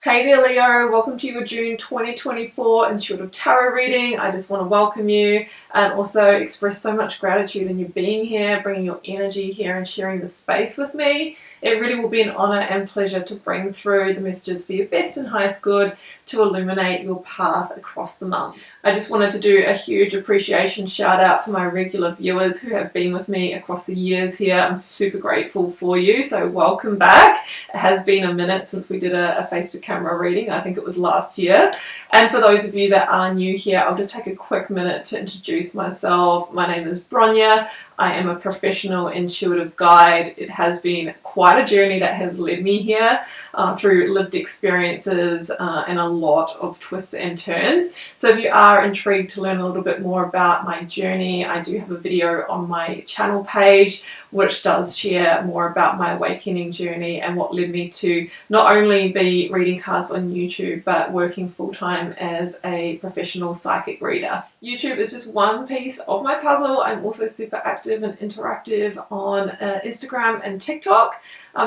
Hey there Leo, welcome to your June 2024 Intuitive Tarot reading. I just want to welcome you and also express so much gratitude in you being here, bringing your energy here and sharing the space with me. It really will be an honor and pleasure to bring through the messages for your best and highest good to illuminate your path across the month. I just wanted to do a huge appreciation shout out for my regular viewers who have been with me across the years here. I'm super grateful for you, so welcome back. It has been a minute since we did a face-to-camera reading. I think it was last year. And for those of you that are new here, I'll just take a quick minute to introduce myself. My name is Bronya. I am a professional intuitive guide. It has been quite a journey that has led me here through lived experiences and a lot of twists and turns. So if you are intrigued to learn a little bit more about my journey, I do have a video on my channel page which does share more about my awakening journey and what led me to not only be reading cards on YouTube but working full-time as a professional psychic reader. YouTube is just one piece of my puzzle. I'm also super active and interactive on Instagram and TikTok.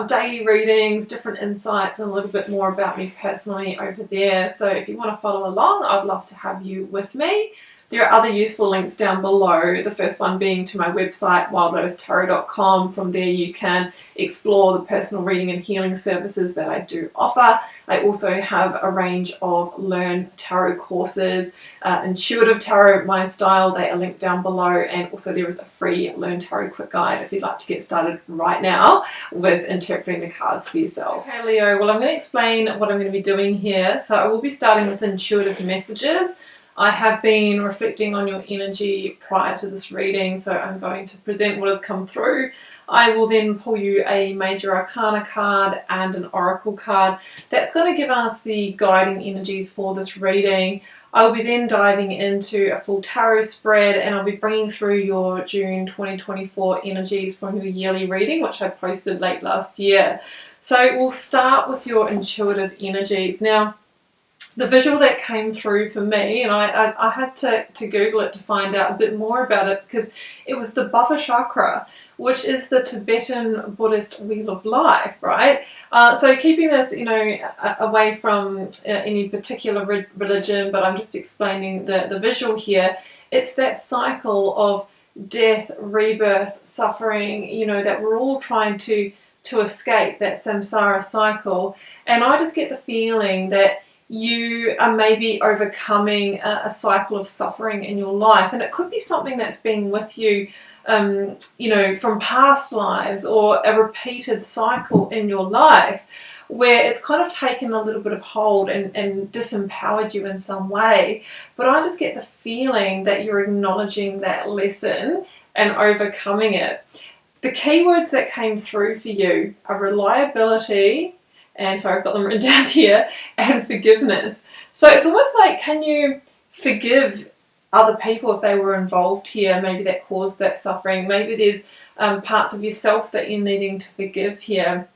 Daily readings, different insights, and a little bit more about me personally over there. So if you want to follow along, I'd love to have you with me. There are other useful links down below, the first one being to my website, wildlotustarot.com. From there you can explore the personal reading and healing services that I do offer. I also have a range of Learn Tarot courses, Intuitive Tarot, my style, they are linked down below, and also there is a free Learn Tarot quick guide if you'd like to get started right now with interpreting the cards for yourself. Okay Leo, well I'm going to explain what I'm going to be doing here. So I will be starting with intuitive messages. I have been reflecting on your energy prior to this reading, so I'm going to present what has come through. I will then pull you a major arcana card and an oracle card. That's going to give us the guiding energies for this reading. I'll be then diving into a full tarot spread, and I'll be bringing through your June 2024 energies from your yearly reading, which I posted late last year. So we'll start with your intuitive energies. Now, the visual that came through for me, and I had to Google it to find out a bit more about it, because it was the buffer chakra, which is the Tibetan Buddhist wheel of life, right? So keeping this, away from any particular religion, but I'm just explaining the visual here. It's that cycle of death, rebirth, suffering, that we're all trying to escape, that samsara cycle. And I just get the feeling that you are maybe overcoming a cycle of suffering in your life, and it could be something that's been with you, from past lives, or a repeated cycle in your life where it's kind of taken a little bit of hold and disempowered you in some way. But I just get the feeling that you're acknowledging that lesson and overcoming it. The keywords that came through for you are reliability, and sorry, I've got them written down here, and forgiveness. So it's almost like, can you forgive other people if they were involved here, maybe that caused that suffering? Maybe there's parts of yourself that you're needing to forgive here.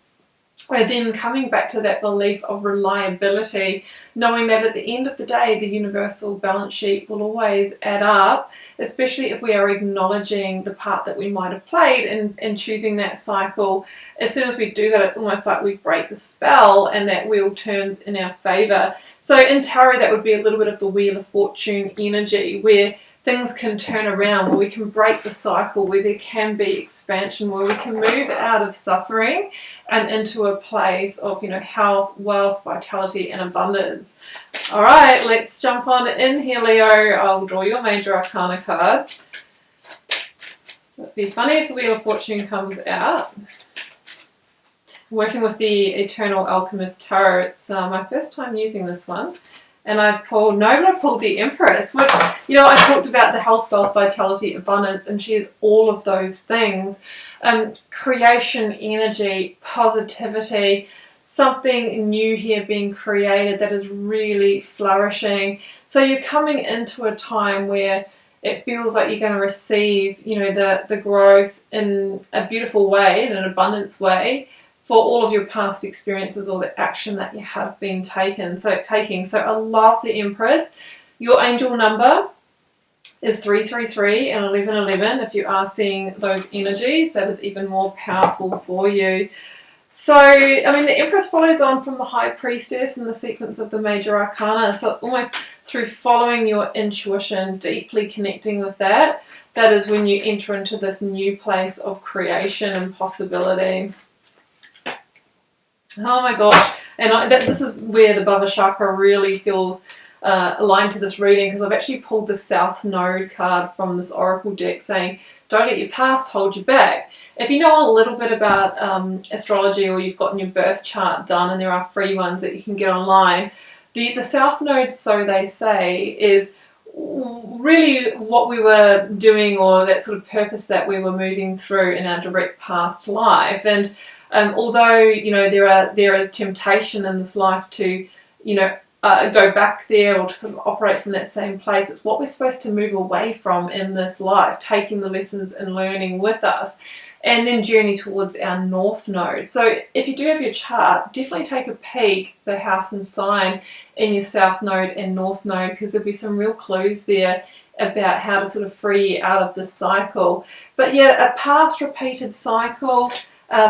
And then coming back to that belief of reliability, knowing that at the end of the day, the universal balance sheet will always add up, especially if we are acknowledging the part that we might have played in choosing that cycle. As soon as we do that, it's almost like we break the spell and that wheel turns in our favor. So in tarot, that would be a little bit of the Wheel of Fortune energy, where things can turn around, where we can break the cycle, where there can be expansion, where we can move out of suffering and into a place of, health, wealth, vitality, and abundance. All right, let's jump on in here, Leo. I'll draw your major arcana card. It'd be funny if the Wheel of Fortune comes out. Working with the Eternal Alchemist Tarot, it's my first time using this one. And I pulled the Empress, which, I talked about the health, wealth, vitality, abundance, and she is all of those things. Creation energy, positivity, something new here being created that is really flourishing. So you're coming into a time where it feels like you're going to receive, the growth in a beautiful way, in an abundance way, for all of your past experiences or the action that you have been taking. So I love the Empress. Your angel number is 333 and 1111. If you are seeing those energies, that is even more powerful for you. So, I mean, the Empress follows on from the High Priestess in the sequence of the major arcana. So it's almost through following your intuition, deeply connecting with that. That is when you enter into this new place of creation and possibility. Oh my gosh. And this is where the Bhava Chakra really feels aligned to this reading, because I've actually pulled the South Node card from this Oracle deck saying, don't let your past hold you back. If you know a little bit about astrology, or you've gotten your birth chart done, and there are free ones that you can get online, the South Node, so they say, is really what we were doing, or that sort of purpose that we were moving through in our direct past life. And although, you know, there is temptation in this life to, you know, go back there or to sort of operate from that same place, it's what we're supposed to move away from in this life, taking the lessons and learning with us, and then journey towards our North Node. So if you do have your chart, definitely take a peek, the house and sign in your South Node and North Node, because there'll be some real clues there about how to sort of free you out of this cycle. But yeah, a past repeated cycle,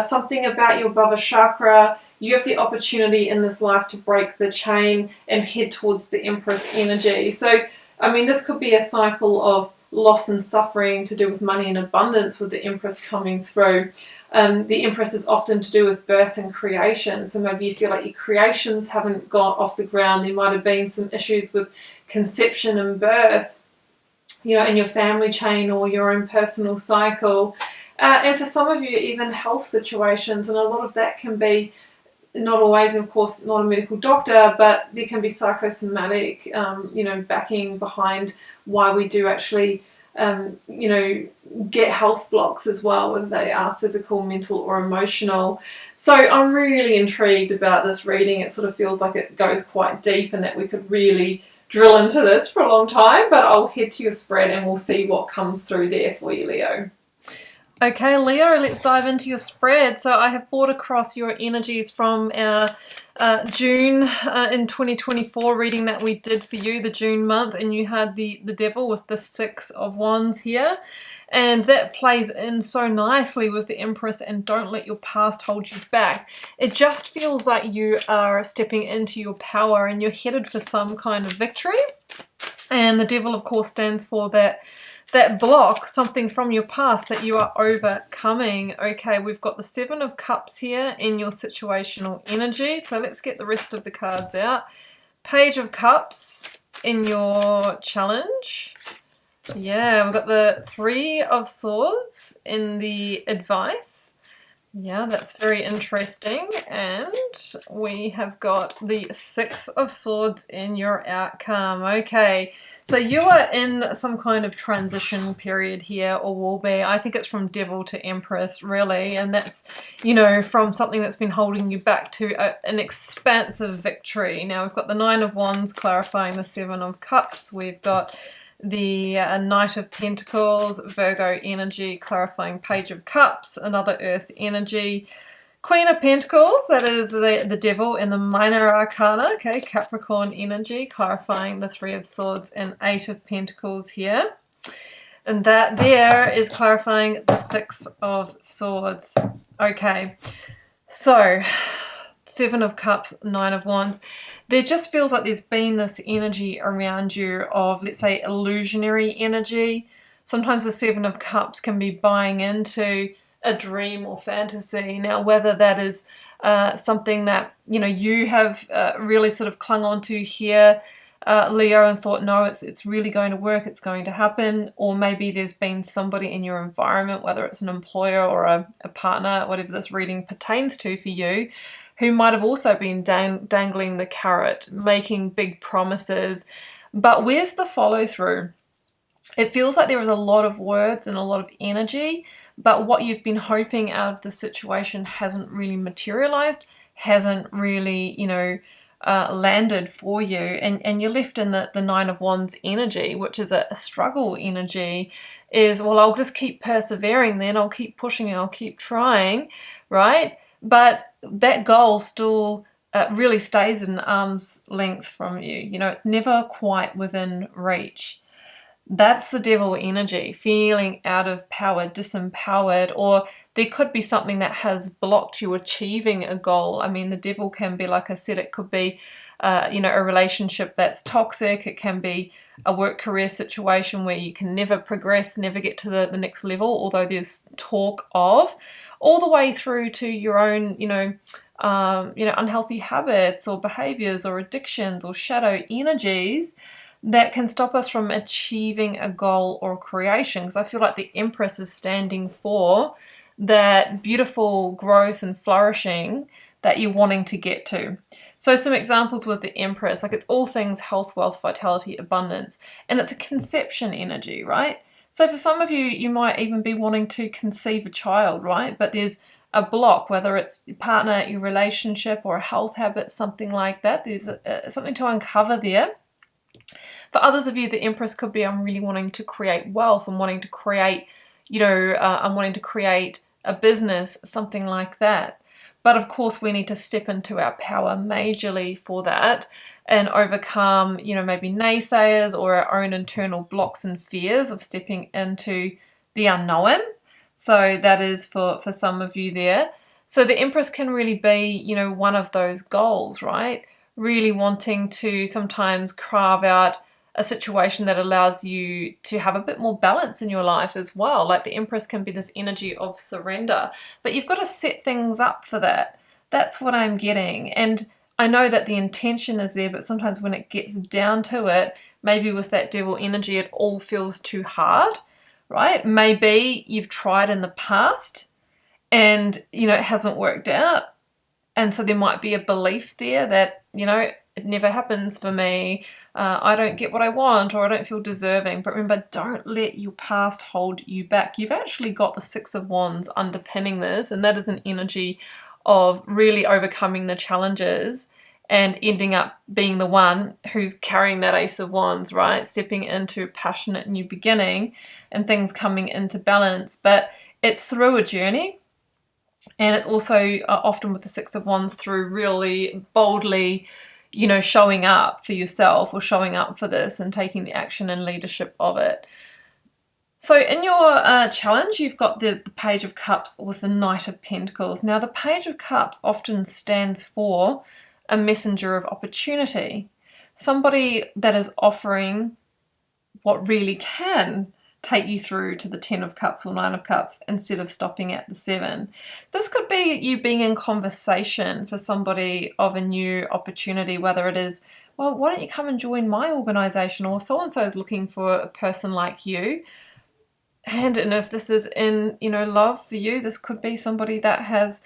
something about your Bhava Chakra. You have the opportunity in this life to break the chain and head towards the Empress energy. So, I mean, this could be a cycle of loss and suffering to do with money and abundance, with the Empress coming through. The Empress is often to do with birth and creation. So maybe you feel like your creations haven't got off the ground. There might have been some issues with conception and birth, you know, in your family chain or your own personal cycle. And for some of you, even health situations. And a lot of that can be, not always, of course, not a medical doctor, but there can be psychosomatic, you know, backing behind why we do actually, you know, get health blocks as well, whether they are physical, mental, or emotional. So I'm really intrigued about this reading. It sort of feels like it goes quite deep, and that we could really drill into this for a long time, but I'll head to your spread and we'll see what comes through there for you, Leo. Okay, Leo, let's dive into your spread. So I have brought across your energies from our June in 2024 reading that we did for you, the June month, and you had the Devil with the 6 of Wands here. And that plays in so nicely with the Empress and don't let your past hold you back. It just feels like you are stepping into your power and you're headed for some kind of victory. And the Devil, of course, stands for that block, something from your past that you are overcoming. Okay, we've got the 7 of Cups here in your situational energy. So let's get the rest of the cards out. Page of Cups in your challenge. Yeah, we've got the 3 of Swords in the advice. Yeah, that's very interesting. And we have got the 6 of Swords in your outcome. Okay, so you are in some kind of transition period here, or will be. I think it's from Devil to Empress, really. And that's, you know, from something that's been holding you back to an expansive victory. Now, we've got the 9 of Wands clarifying the 7 of Cups. We've got the Knight of Pentacles, Virgo energy, clarifying Page of Cups, another Earth energy, Queen of Pentacles, that is the Devil in the Minor Arcana, okay, Capricorn energy, clarifying the 3 of Swords and 8 of Pentacles here. And that there is clarifying the 6 of Swords. Okay, so 7 of Cups, 9 of Wands. There just feels like there's been this energy around you of, let's say, illusionary energy. Sometimes the 7 of Cups can be buying into a dream or fantasy. Now, whether that is something that, you know, you have really sort of clung on to here, Leo, and thought, no, it's really going to work, it's going to happen, or maybe there's been somebody in your environment, whether it's an employer or a partner, whatever this reading pertains to for you, who might have also been dangling the carrot, making big promises. But where's the follow through? It feels like there is a lot of words and a lot of energy, but what you've been hoping out of the situation hasn't really materialized, hasn't really, you know, landed for you, and you're left in the 9 of Wands energy, which is a struggle energy, is, well, I'll just keep persevering then, I'll keep pushing, I'll keep trying, right? But that goal still really stays at an arm's length from you. You know, it's never quite within reach. That's the devil energy, feeling out of power, disempowered, or there could be something that has blocked you achieving a goal. I mean, the devil can be, like I said, it could be, a relationship that's toxic. It can be a work career situation where you can never progress, never get to the next level, although there's talk of, all the way through to your own, unhealthy habits or behaviors or addictions or shadow energies that can stop us from achieving a goal or a creation. Because I feel like the Empress is standing for that beautiful growth and flourishing that you're wanting to get to. So some examples with the Empress, like it's all things health, wealth, vitality, abundance, and it's a conception energy, right? So for some of you, you might even be wanting to conceive a child, right? But there's a block, whether it's your partner, your relationship, or a health habit, something like that. There's something to uncover there. For others of you, the Empress could be, I'm really wanting to create wealth. I'm wanting to create, I'm wanting to create a business, something like that. But of course, we need to step into our power majorly for that and overcome, maybe naysayers or our own internal blocks and fears of stepping into the unknown. So that is for some of you there. So the Empress can really be, one of those goals, right? Really wanting to sometimes carve out a situation that allows you to have a bit more balance in your life as well. Like the Empress can be this energy of surrender, but you've got to set things up for that. That's what I'm getting. And I know that the intention is there, but sometimes when it gets down to it, maybe with that devil energy, it all feels too hard, right? Maybe you've tried in the past and, it hasn't worked out. And so there might be a belief there that, it never happens for me, I don't get what I want, or I don't feel deserving. But remember, don't let your past hold you back. You've actually got the Six of Wands underpinning this, and that is an energy of really overcoming the challenges and ending up being the one who's carrying that Ace of Wands, right? Stepping into a passionate new beginning and things coming into balance. But it's through a journey. And it's also often with the Six of Wands through really boldly, showing up for yourself or showing up for this and taking the action and leadership of it. So in your challenge, you've got the Page of Cups with the Knight of Pentacles. Now, the Page of Cups often stands for a messenger of opportunity, somebody that is offering what really can take you through to the 10 of Cups or 9 of Cups instead of stopping at the 7. This could be you being in conversation for somebody of a new opportunity, whether it is, well, why don't you come and join my organization, or so-and-so is looking for a person like you. And if this is in, love for you, this could be somebody that has,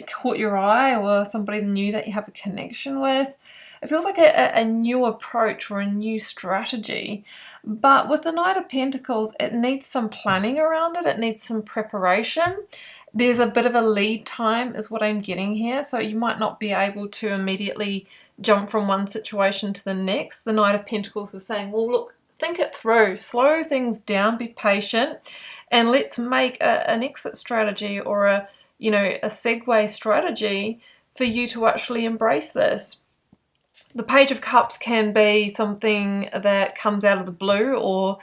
caught your eye, or somebody new that you have a connection with. It feels like a new approach or a new strategy. But with the Knight of Pentacles, it needs some planning around it. It needs some preparation. There's a bit of a lead time is what I'm getting here. So you might not be able to immediately jump from one situation to the next. The Knight of Pentacles is saying, well, look, think it through, slow things down, be patient, and let's make an exit strategy or a segue strategy for you to actually embrace this. The Page of Cups can be something that comes out of the blue or,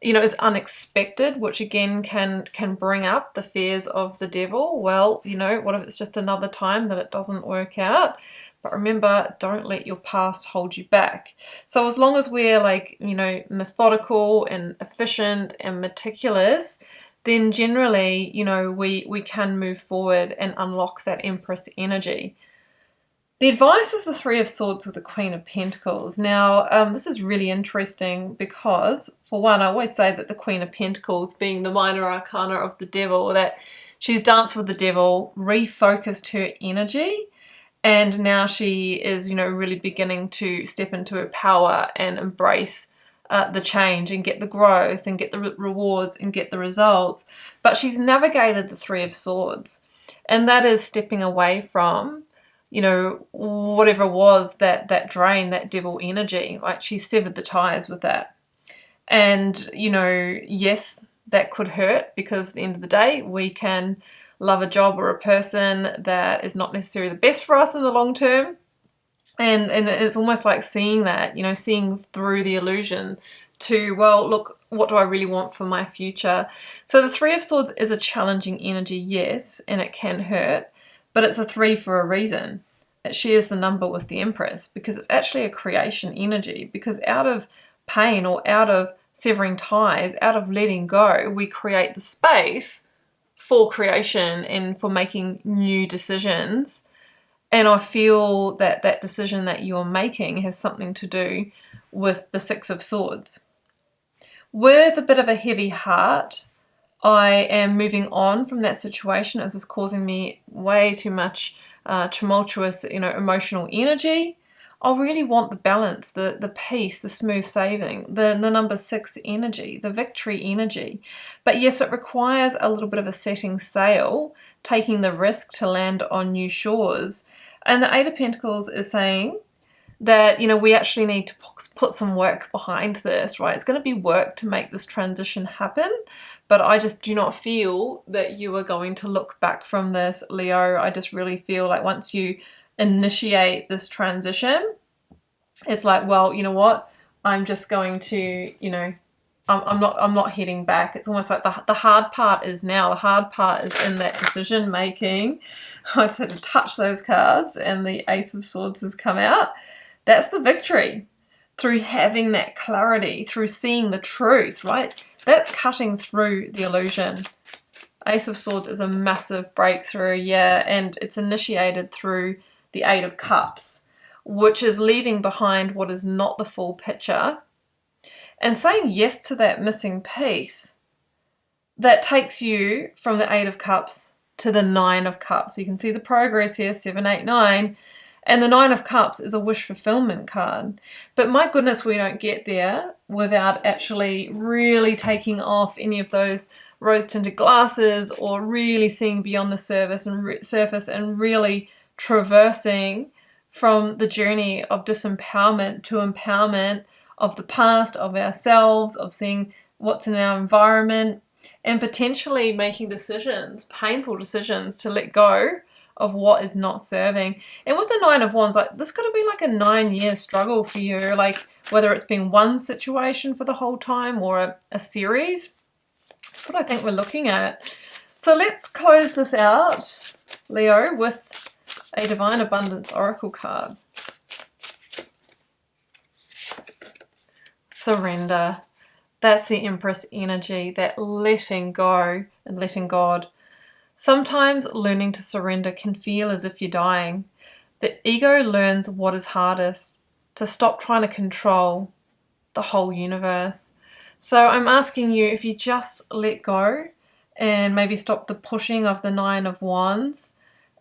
is unexpected, which again can bring up the fears of the devil. Well, what if it's just another time that it doesn't work out? But remember, don't let your past hold you back. So as long as we're methodical and efficient and meticulous, then generally, we can move forward and unlock that Empress energy. The advice is the Three of Swords with the Queen of Pentacles. Now, this is really interesting because, for one, I always say that the Queen of Pentacles, being the minor arcana of the devil, that she's danced with the devil, refocused her energy, and now she is, really beginning to step into her power and embrace the change and get the growth and get the rewards and get the results. But she's navigated the Three of Swords, and that is stepping away from whatever it was that drained that devil energy. Like, she severed the ties with that. And, yes, that could hurt, because at the end of the day, we can love a job or a person that is not necessarily the best for us in the long term. And it's almost like seeing that, seeing through the illusion to, well, look, what do I really want for my future? So the Three of Swords is a challenging energy, yes, and it can hurt, but it's a 3 for a reason. It shares the number with the Empress because it's actually a creation energy, because out of pain or out of severing ties, out of letting go, we create the space for creation and for making new decisions. And I feel that that decision that you are making has something to do with the Six of Swords. With a bit of a heavy heart, I am moving on from that situation as it's causing me way too much tumultuous, emotional energy. I really want the balance, the peace, the smooth sailing, the number 6 energy, the victory energy. But yes, it requires a little bit of a setting sail, taking the risk to land on new shores. And the Eight of Pentacles is saying that, we actually need to put some work behind this, right? It's going to be work to make this transition happen, but I just do not feel that you are going to look back from this, Leo. I just really feel like once you initiate this transition, it's like, well, you know what? I'm just going to, I'm not heading back. It's almost like the hard part is now. The hard part is in that decision making. I just had to touch those cards and the Ace of Swords has come out. That's the victory. Through having that clarity, through seeing the truth, right? That's cutting through the illusion. Ace of Swords is a massive breakthrough, yeah, and it's initiated through the Eight of Cups, which is leaving behind what is not the full picture and saying yes to that missing piece that takes you from the Eight of Cups to the Nine of Cups. So you can see the progress here, 7, 8, 9. And the Nine of Cups is a wish fulfillment card. But my goodness, we don't get there without actually really taking off any of those rose-tinted glasses or really seeing beyond the surface and really traversing from the journey of disempowerment to empowerment of the past, of ourselves, of seeing what's in our environment, and potentially making decisions, painful decisions, to let go of what is not serving. And with the Nine of Wands, like, this could have been like a 9-year struggle for you, like whether it's been one situation for the whole time or a series. That's what I think we're looking at. So let's close this out, Leo, with a Divine Abundance Oracle card. Surrender. That's the Empress energy, that letting go and letting God. Sometimes learning to surrender can feel as if you're dying. The ego learns what is hardest, to stop trying to control the whole universe. So I'm asking you, if you just let go and maybe stop the pushing of the Nine of Wands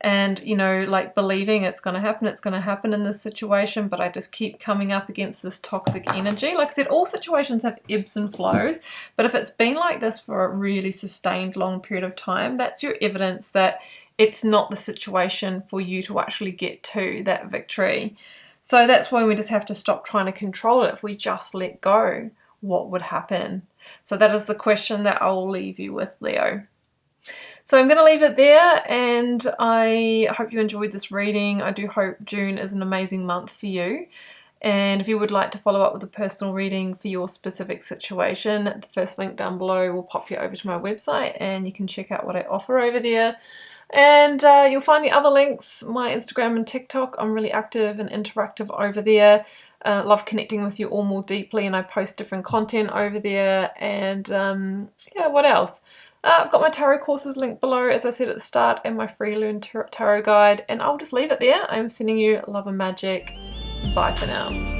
and, like believing it's going to happen in this situation, but I just keep coming up against this toxic energy. Like I said, all situations have ebbs and flows, but if it's been like this for a really sustained long period of time, that's your evidence that it's not the situation for you to actually get to that victory. So that's when we just have to stop trying to control it. If we just let go, what would happen? So that is the question that I'll leave you with, Leo. So I'm going to leave it there, and I hope you enjoyed this reading. I do hope June is an amazing month for you. And if you would like to follow up with a personal reading for your specific situation, the first link down below will pop you over to my website and you can check out what I offer over there. And you'll find the other links, my Instagram and TikTok. I'm really active and interactive over there. Love connecting with you all more deeply, and I post different content over there. And yeah, what else? I've got my tarot courses linked below, as I said at the start, and my free Learn Tarot guide. And I'll just leave it there. I'm sending you love and magic. Bye for now.